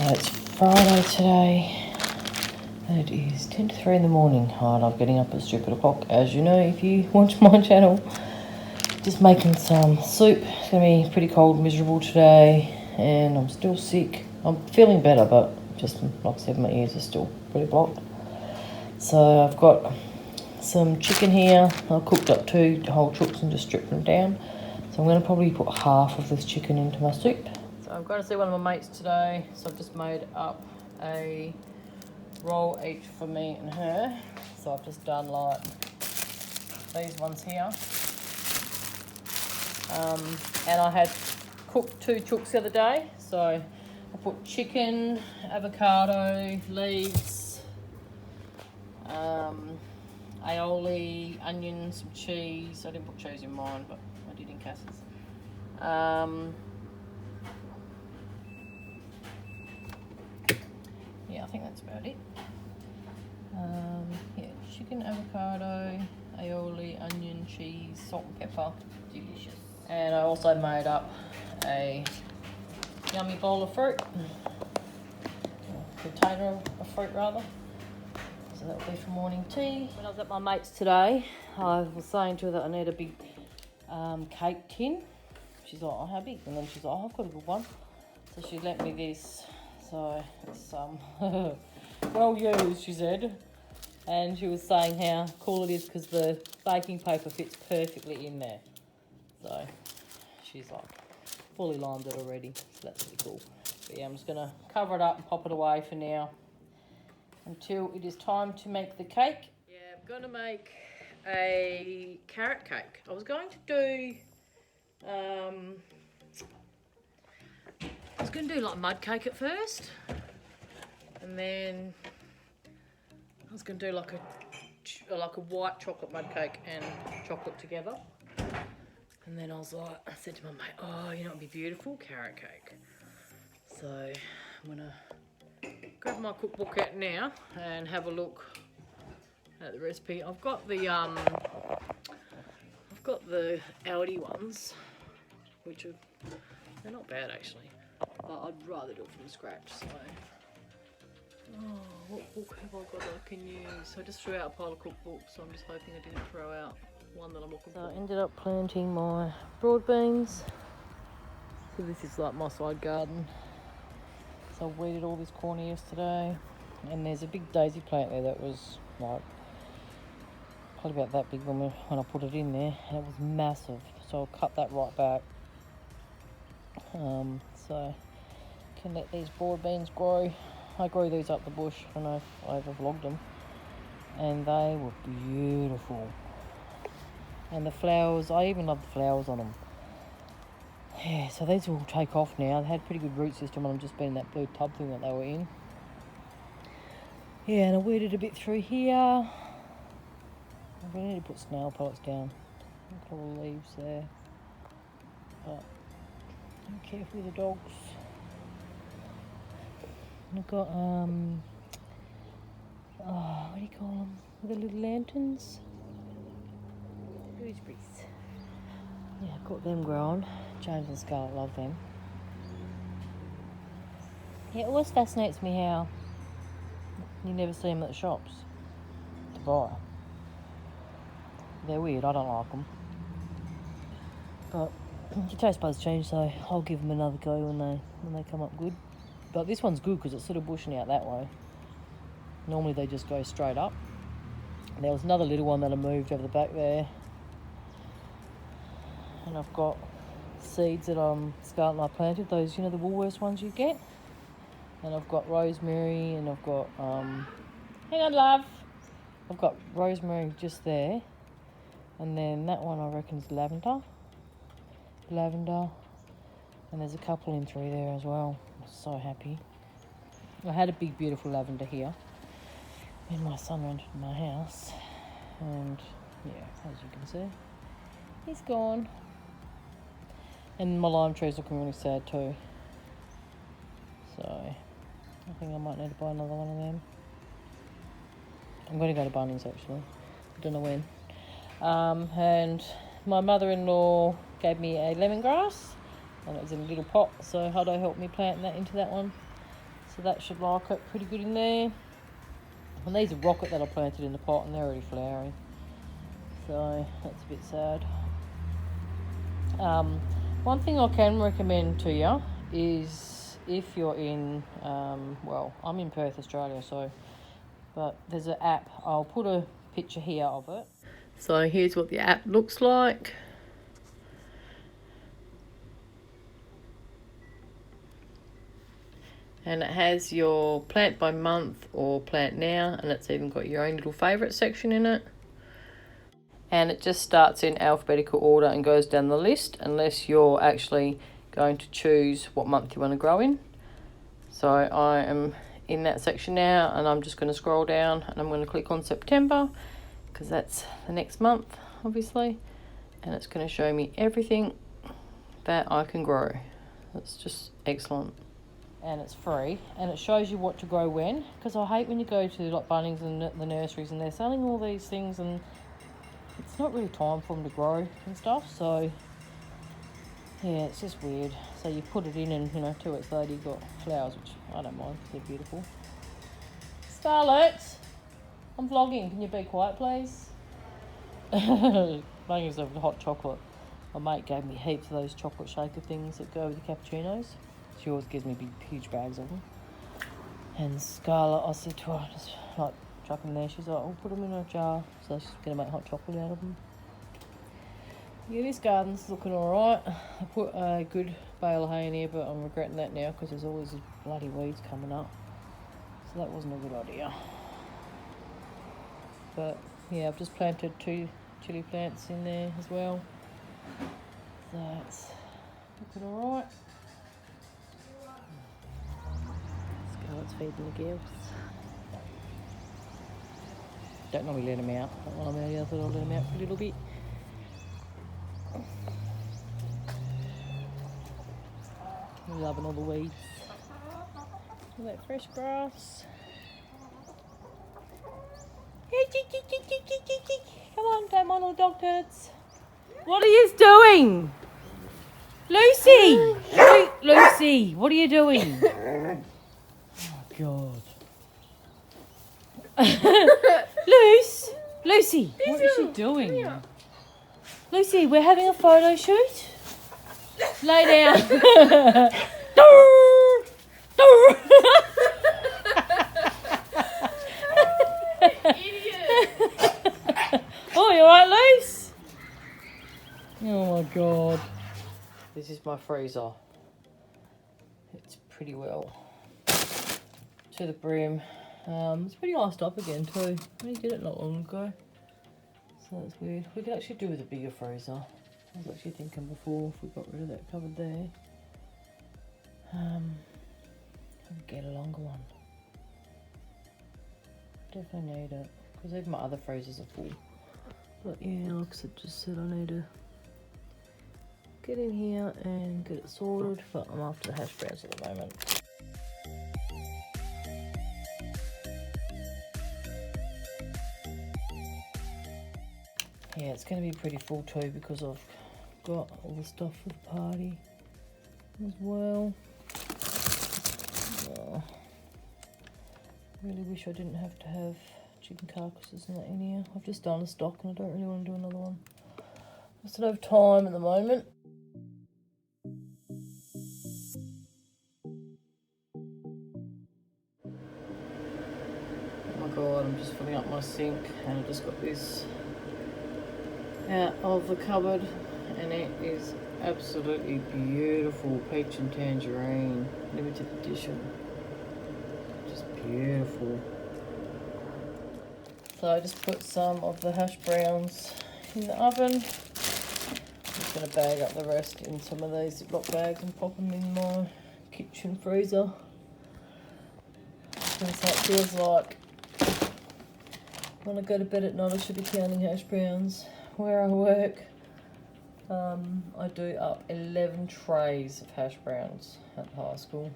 So it's Friday today, and it is 10 to 3 in the morning. I love getting up at stupid o'clock, as you know if you watch my channel. Just making some soup. It's going to be pretty cold and miserable today, and I'm still sick. I'm feeling better, but just like I said, my ears are still pretty blocked. So I've got some chicken here. I cooked up 2 whole chooks and just stripped them down. So I'm going to probably put half of this chicken into my soup. So I'm going to see one of my mates today. So I've just made up a roll each for me and her. So I've just done like these ones here. And I had cooked 2 chooks the other day. So I put chicken, avocado, leaves, aioli, onions, some cheese. I didn't put cheese in mine, but I did in Cass's. Yeah, I think that's about it. Yeah, chicken, avocado, aioli, onion, cheese, salt and pepper. Delicious. And I also made up a yummy bowl of fruit. A container of fruit rather. So that'll be for morning tea. When I was at my mate's today, I was saying to her that I need a big cake tin. She's like, oh, how big? And then she's like, oh, I've got a good one. So she lent me this. So it's well used, she said. And she was saying how cool it is because the baking paper fits perfectly in there. So she's like fully lined it already. So that's really cool. But yeah, I'm just going to cover it up and pop it away for now until it is time to make the cake. Yeah, I'm going to make a carrot cake. I was going to do like mud cake at first, and then I was going to do like a white chocolate mud cake and chocolate together. And then I said to my mate, oh, you know it'd be beautiful, carrot cake. So I'm gonna grab my cookbook out now and have a look at the recipe. I've got the Aldi ones, which they're not bad actually, but I'd rather do it from scratch. So, what book have I got I can use? So I just threw out a pile of cookbooks, so I'm just hoping I didn't throw out one that I'm looking for. So I ended up planting my broad beans. So this is like my side garden. So I weeded all this corn yesterday, and there's a big daisy plant there that was like probably about that big when I put it in there, and it was massive. So I'll cut that right back. So can let these broad beans grow. I grew these up the bush. I don't know if I ever vlogged them, and they were beautiful. And the flowers, I even love the flowers on them. Yeah, so these will take off now. They had a pretty good root system, and I'm just been in that blue tub thing that they were in. Yeah, and I weeded a bit through here. I really need to put snail pellets down. A couple of leaves there. But I'm careful with the dogs. And I've got, what do you call them? The little lanterns? Gooseberries. Yeah, I've got them growing. James and Scarlett love them. Yeah, it always fascinates me how you never see them at the shops to buy. They're weird, I don't like them. But your taste buds change, so I'll give them another go when they come up good. But this one's good because it's sort of bushing out that way. Normally they just go straight up. And there was another little one that I moved over the back there. And I've got seeds that Scarlett and I planted, those, you know, the Woolworths ones you get. And I've got rosemary, and I've got, hang on love. I've got rosemary just there. And then that one I reckon is lavender. And there's a couple in through there as well. I'm so happy. I had a big beautiful lavender here when my son rented my house. And yeah, as you can see, he's gone. And my lime tree's looking really sad too. So I think I might need to buy another one of them. I'm going to go to Bunnings actually. I don't know when. And my mother-in-law gave me a lemongrass, and it was in a little pot, so Huddo helped me plant that into that one. So that should like it pretty good in there. And these are rocket that I planted in the pot and they're already flowering. So that's a bit sad. One thing I can recommend to you is if you're in, well, I'm in Perth, Australia, so, but there's an app. I'll put a picture here of it. So here's what the app looks like. And it has your plant by month or plant now, and it's even got your own little favourite section in it. And it just starts in alphabetical order and goes down the list unless you're actually going to choose what month you want to grow in. So I am in that section now, and I'm just going to scroll down and I'm going to click on September because that's the next month, obviously. And it's going to show me everything that I can grow. That's just excellent. And it's free, and it shows you what to grow when, because I hate when you go to like Bunnings and the nurseries and they're selling all these things and it's not really time for them to grow and stuff. So yeah, it's just weird. So you put it in and, you know, 2 weeks later you've got flowers, which I don't mind, they're beautiful. Scarlett, I'm vlogging, can you be quiet please? Bunnings of hot chocolate. My mate gave me heaps of those chocolate shaker things that go with the cappuccinos. She always gives me big, huge bags of them. And Scarlett, I said to her, just like chuck them there. She's like, I'll put them in a jar. So she's going to make hot chocolate out of them. Yeah, this garden's looking alright. I put a good bale of hay in here, but I'm regretting that now because there's all these bloody weeds coming up. So that wasn't a good idea. But yeah, I've just planted 2 chilli plants in there as well. So it's looking alright. Scarlett's feeding the girls. Don't normally let them out, but while I'm out here I thought I'll let them out for a little bit. I'm loving all the weeds. All that fresh grass. Come on, don't mind all the dog turds. What are you doing? Lucy! Lucy, what are you doing? Oh, God. Lucy, what is she doing? Lucy, we're having a photo shoot. Lay down. Oh, you alright, Luce? Oh my God. This is my freezer. It's pretty well to the brim. It's pretty iced up again too. I only did it not long ago. So that's weird. We could actually do with a bigger freezer. I was actually thinking before if we got rid of that cupboard there. Get a longer one. Definitely need it. Because even my other freezers are full. But yeah, like I just said, I need to get in here and get it sorted. But I'm after the hash browns at the moment. Yeah, it's going to be pretty full too because I've got all the stuff for the party as well. Oh, really wish I didn't have to have chicken carcasses and that in here. I've just done a stock and I don't really want to do another one. I just don't have time at the moment. Oh my God, I'm just filling up my sink and I've just got this out of the cupboard and it is absolutely beautiful. Peach and tangerine, limited edition. Just beautiful. So I just put some of the hash browns in the oven. I'm just going to bag up the rest in some of these Ziploc bags and pop them in my kitchen freezer. That's how it feels like when I go to bed at night. I should be counting hash browns. Where I work, I do up 11 trays of hash browns at high school.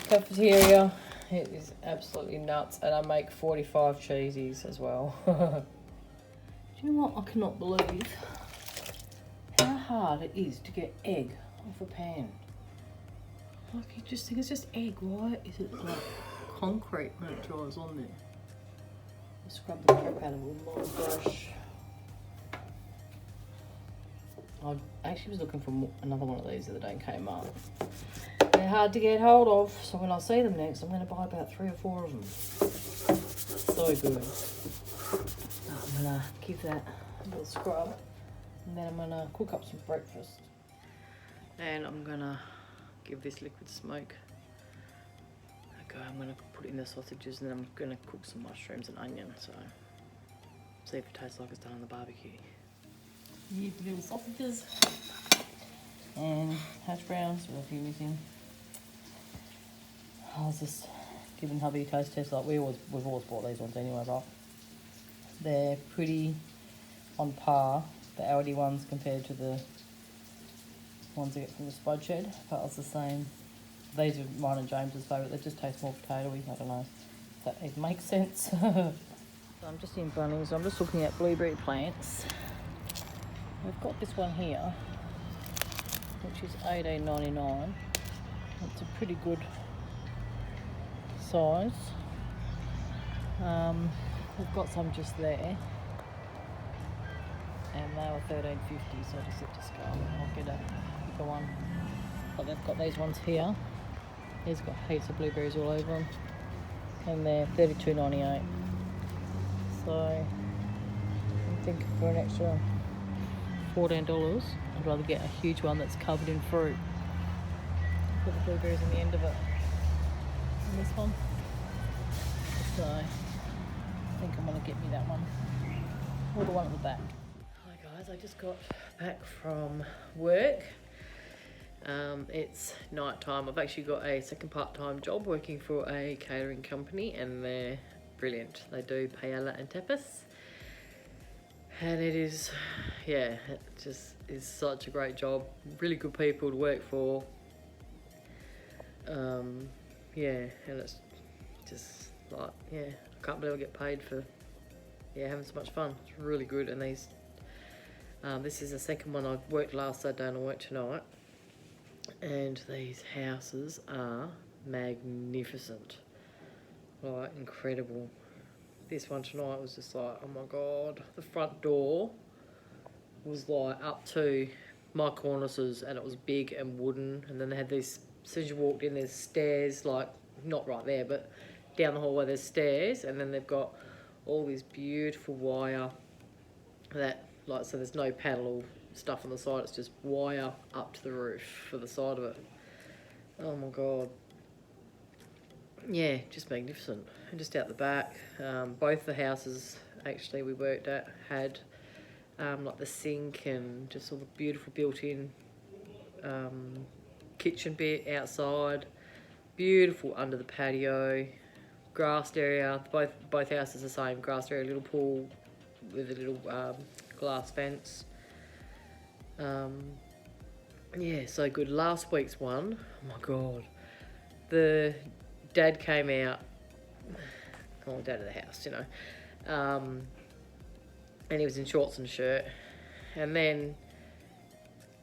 Cafeteria, it is absolutely nuts, and I make 45 cheesies as well. Do you know what? I cannot believe how hard it is to get egg off a pan. Like, you just think it's just egg. Why is it like concrete when it dries on there? I'll scrub the crap out of it with a long brush. I actually was looking for another one of these the other day and came up. They're hard to get hold of, so when I see them next, I'm going to buy about 3 or 4 of them. So good. I'm going to give that a little scrub, and then I'm going to cook up some breakfast. And I'm going to give this liquid smoke a go. I'm going to put it in the sausages, and then I'm going to cook some mushrooms and onion, so see if it tastes like it's done on the barbecue. Use the little sausages and hash browns with a few missing. I was just giving hubby a taste test. Like we've always bought these ones anyway, but they're pretty on par, the Aldi ones compared to the ones I get from the Spud Shed. But it's the same. These are mine and James's favourite. They just taste more potatoey. I don't know if that even makes sense. So I'm just in Bunnings. I'm just looking at blueberry plants. We've got this one here, which is $18.99. It's a pretty good size. We've got some just there, and they were $13.50, so I just said to Scarlett I'll get a bigger one. But they've got these ones here. These got heaps of blueberries all over them, and they're $32.98. So I'm thinking for an extra $14, I'd rather get a huge one that's covered in fruit. Put the blueberries on the end of it. And this one. So I think I'm going to get me that one. Or the one at the back. Hi guys, I just got back from work. It's night time. I've actually got a second part-time job working for a catering company, and they're brilliant. They do paella and tapas. And it is, yeah, it just is such a great job. Really good people to work for. Yeah, and it's just like, yeah, I can't believe I get paid for, yeah, having so much fun. It's really good. And these, this is the second one. I worked last Saturday and I worked tonight. And these houses are magnificent, like incredible. This one tonight was just like, oh my god. The front door was like up to my cornices, and it was big and wooden. And then they had these, as soon as you walked in, there's stairs, like not right there, but down the hallway there's stairs, and then they've got all this beautiful wire that, like, so there's no panel or stuff on the side, it's just wire up to the roof for the side of it. Oh my god. Yeah, just magnificent. And just out the back, both the houses actually we worked at had like the sink and just all the beautiful built-in kitchen bit outside. Beautiful under the patio, grassed area. Both houses the same, grassed area, little pool with a little glass fence. Yeah, so good. Last week's one, oh my god, the dad came out, well, dad of the house, you know, and he was in shorts and a shirt, and then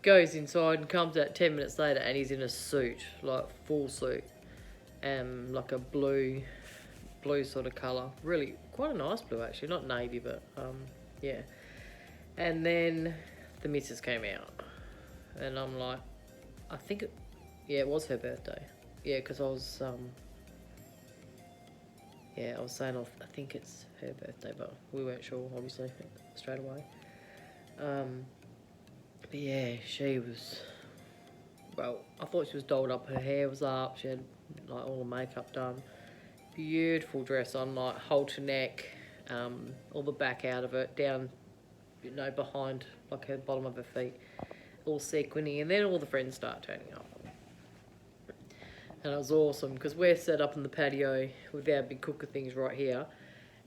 goes inside and comes out 10 minutes later and he's in a suit, like full suit, like a blue sort of colour, really quite a nice blue actually, not navy, but yeah. And then the missus came out, and I'm like, I think it was her birthday. Yeah, because I was yeah, I was saying I think it's her birthday, but we weren't sure, obviously, straight away. But yeah, she was, well, I thought she was dolled up. Her hair was up. She had like all the makeup done. Beautiful dress on, like halter neck, all the back out of it, down, you know, behind like her bottom of her feet, all sequiny, and then all the friends start turning up. And it was awesome because we're set up in the patio with our big cooker things right here,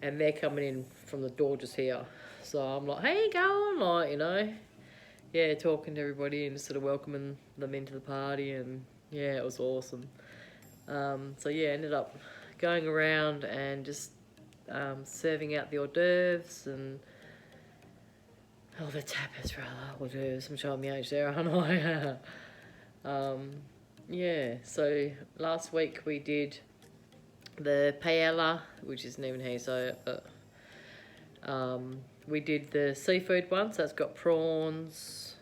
and they're coming in from the door just here. So I'm like, hey, going? Like, you know, yeah, talking to everybody and just sort of welcoming them into the party, and yeah, it was awesome. So yeah, ended up going around and just serving out the hors d'oeuvres and the tapas rather, hors d'oeuvres. I'm showing my age there, aren't I? Yeah, so last week we did the paella, which isn't even here, so we did the seafood one, so it's got prawns,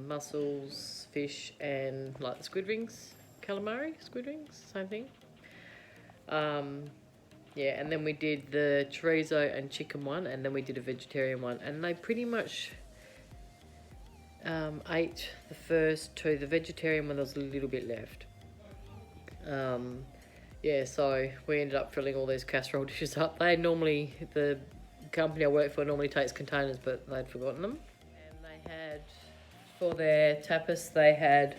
mussels, fish, and like the squid rings, calamari, squid rings, same thing. Yeah, and then we did the chorizo and chicken one, and then we did a vegetarian one, and they pretty much ate the first two. The vegetarian one, there was a little bit left. Yeah, so we ended up filling all these casserole dishes up. The company I work for normally takes containers, but they'd forgotten them. And they had, for their tapas, they had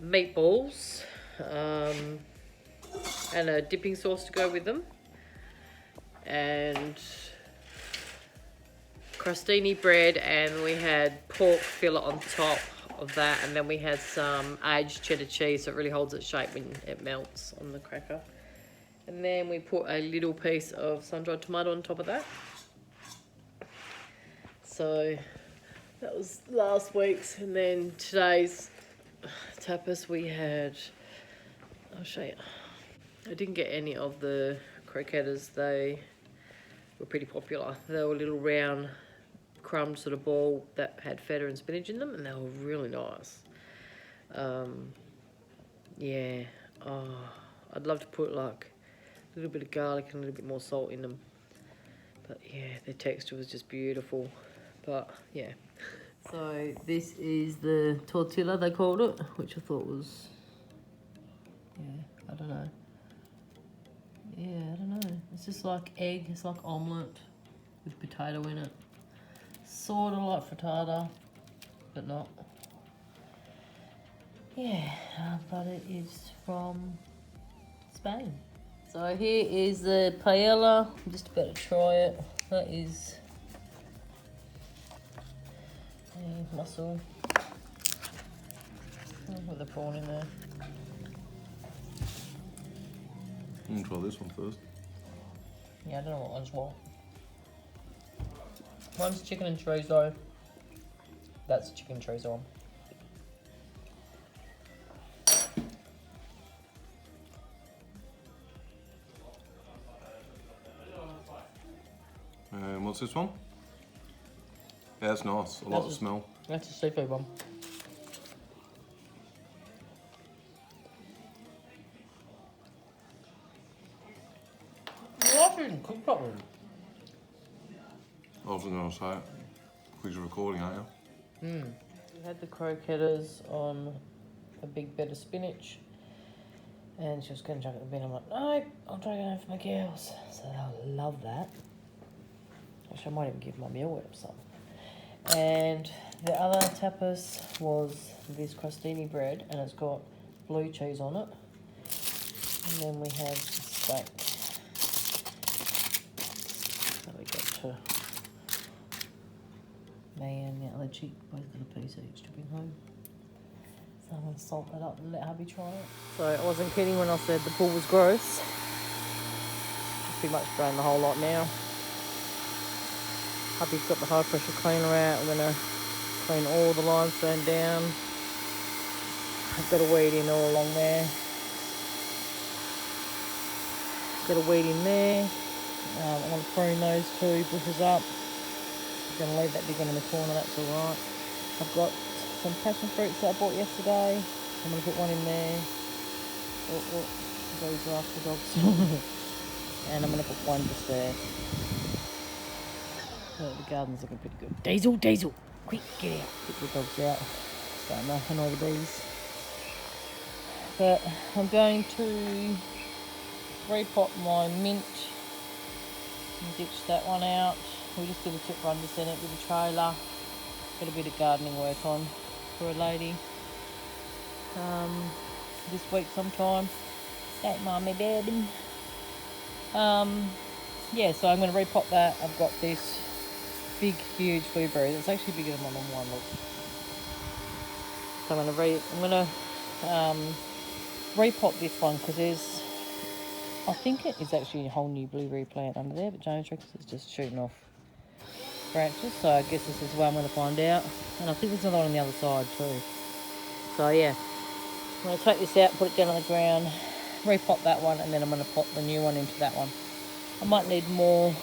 meatballs and a dipping sauce to go with them. And crostini bread, and we had pork fillet on top of that, and then we had some aged cheddar cheese, so it really holds its shape when it melts on the cracker. And then we put a little piece of sun-dried tomato on top of that. So that was last week's, and then today's tapas we had, I'll show you. I didn't get any of the croquettes. They were pretty popular. They were little round crumb sort of ball that had feta and spinach in them, and they were really nice. Yeah, I'd love to put like a little bit of garlic and a little bit more salt in them, but yeah, the texture was just beautiful. But yeah, so this is the tortilla, they called it, which I thought was, yeah, I don't know. Yeah, I don't know. It's just like egg. It's like omelette with potato in it. Sort of like frittata, but not. Yeah, but it is from Spain. So here is the paella. I'm just about to try it. That is a mussel. I'll put the prawn in there. I'm gonna try this one first. Yeah, I don't know what one's what. One's chicken and chorizo. That's chicken and chorizo. What's this one? Yeah, that's nice. I like the smell. That's a seafood one. The life didn't cook properly. I wasn't going to say it. Because you're recording, aren't you? We had the croquettes on a big bed of spinach, and she was going to chuck it in the bin. I'm like, no, I'll drag it home for my girls. So they'll love that. Actually, I might even give my mealworm some. And the other tapas was this crostini bread, and it's got blue cheese on it. And then we have steak. So we got to me and the other chick both got a piece each to bring home. So I'm going to salt that up and let hubby try it. So I wasn't kidding when I said the pool was gross. Pretty much drained the whole lot now. Hubby's got the high pressure cleaner out. I'm going to clean all the limestone down. I've got a weed in all along there. Got a weed in there. I'm going to prune those two bushes up. I'm going to leave that big one in the corner, that's alright. I've got some passion fruits that I bought yesterday. I'm going to put one in there. Those are after dogs. And I'm going to put one just there. So the garden's looking pretty good. Diesel, quick, get out. Get the dogs out. Starting to annoy the bees. But I'm going to repot my mint and ditch that one out. We just did a tip run just in it with a trailer. Got a bit of gardening work on for a lady this week sometime. Don't mind me, baby. Yeah, so I'm going to repot that. I've got this big, huge blueberry. It's actually bigger than my normal one. Look. So I'm going to repot this one because I think it is actually a whole new blueberry plant under there, but James reckons it's just shooting off branches. So I guess this is where I'm going to find out. And I think there's another one on the other side too. So yeah, I'm going to take this out, put it down on the ground, repot that one, and then I'm going to pop the new one into that one. I might need more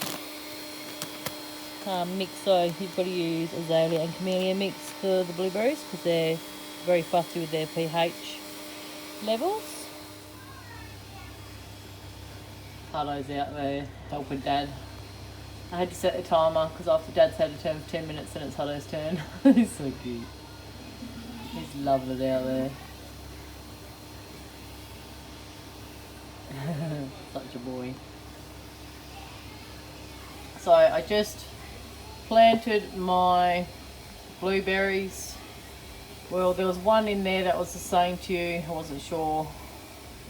mix, so you've got to use azalea and camellia mix for the blueberries because they're very fussy with their pH levels. Carlo's out there helping Dad. I had to set the timer because after Dad's had a turn for 10 minutes, then it's Carlo's turn. He's so cute. He's loving it out there. Such a boy. So I just planted my blueberries. Well, there was one in there that was the same to you. I wasn't sure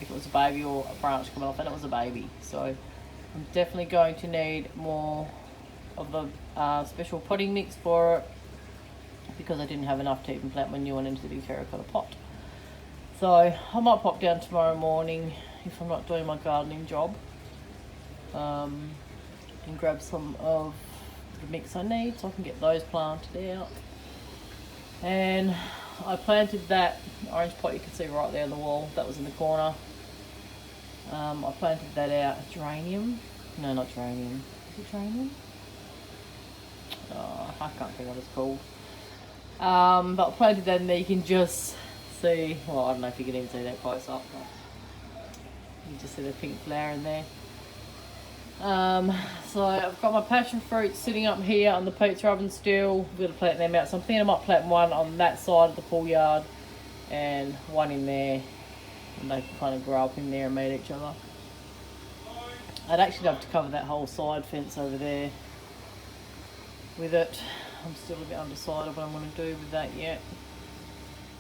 if it was a baby or a branch coming off, and it was a baby. So I'm definitely going to need more of the special potting mix for it because I didn't have enough to even plant my new one into the big terracotta pot. So I might pop down tomorrow morning if I'm not doing my gardening job and grab some of the mix I need so I can get those planted out. And I planted that orange pot you can see right there on the wall, that was in the corner. I planted that out. Geranium? No, not geranium. Is it geranium? Oh, I can't think what it's called. But I planted that in there. You can just see, well, I don't know if you can even see that close up, but you can just see the pink flower in there. So I've got my passion fruit sitting up here on the pizza oven still. I'm going to plant them out. So I'm thinking I might plant one on that side of the pool yard and one in there. And they can kind of grow up in there and meet each other. I'd actually love to cover that whole side fence over there with it. I'm still a bit undecided what I'm going to do with that yet.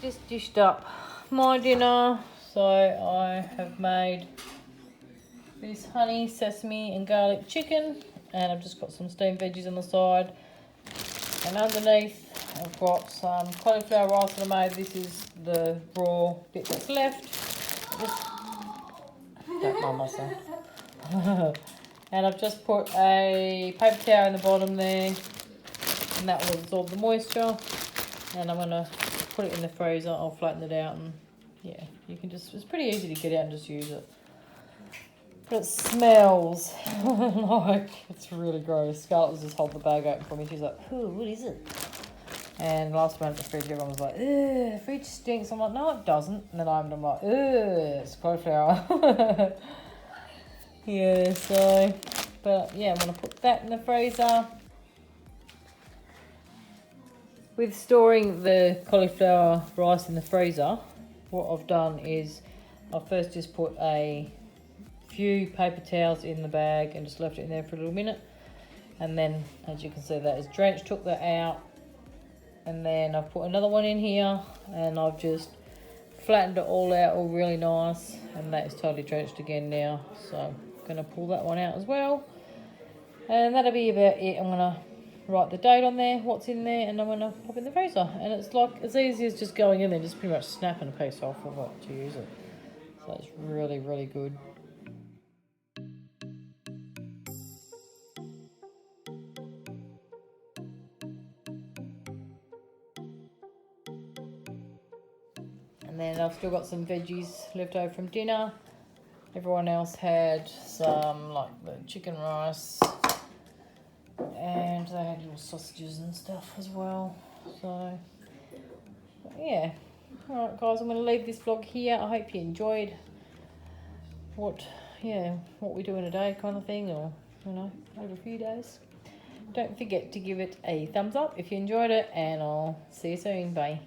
Just dished up my dinner. So I have made this honey, sesame and garlic chicken, and I've just got some steamed veggies on the side, and underneath I've got some cauliflower rice that I made. This is the raw bit that's left. Don't mind myself. And I've just put a paper towel in the bottom there, and that will absorb the moisture, and I'm going to put it in the freezer. I'll flatten it out, and yeah, you can just, it's pretty easy to get out and just use it. But it smells like it's really gross. Scarlett was just holding the bag open for me. She's like, "Ooh, what is it?" And last time I went to the fridge, everyone was like, "Ugh, the fridge stinks." I'm like, "No, it doesn't." And then I'm like, "Ugh, it's cauliflower." Yeah, so, but yeah, I'm going to put that in the freezer. With storing the cauliflower rice in the freezer, what I've done is I've first just put a few paper towels in the bag and just left it in there for a little minute, and then as you can see that is drenched, took that out, and then I've put another one in here and I've just flattened it all out all really nice, and that is totally drenched again now. So I'm going to pull that one out as well, and that'll be about it. I'm going to write the date on there, what's in there, and I'm going to pop in the freezer, and it's like as easy as just going in there, just pretty much snapping a piece off of it to use it. So it's really, really good. And then I've still got some veggies left over from dinner. Everyone else had some like the chicken rice, and they had little sausages and stuff as well. So yeah, all right guys, I'm going to leave this vlog here. I hope you enjoyed what we do in a day kind of thing, or you know, over a few days. Don't forget to give it a thumbs up if you enjoyed it, and I'll see you soon. Bye.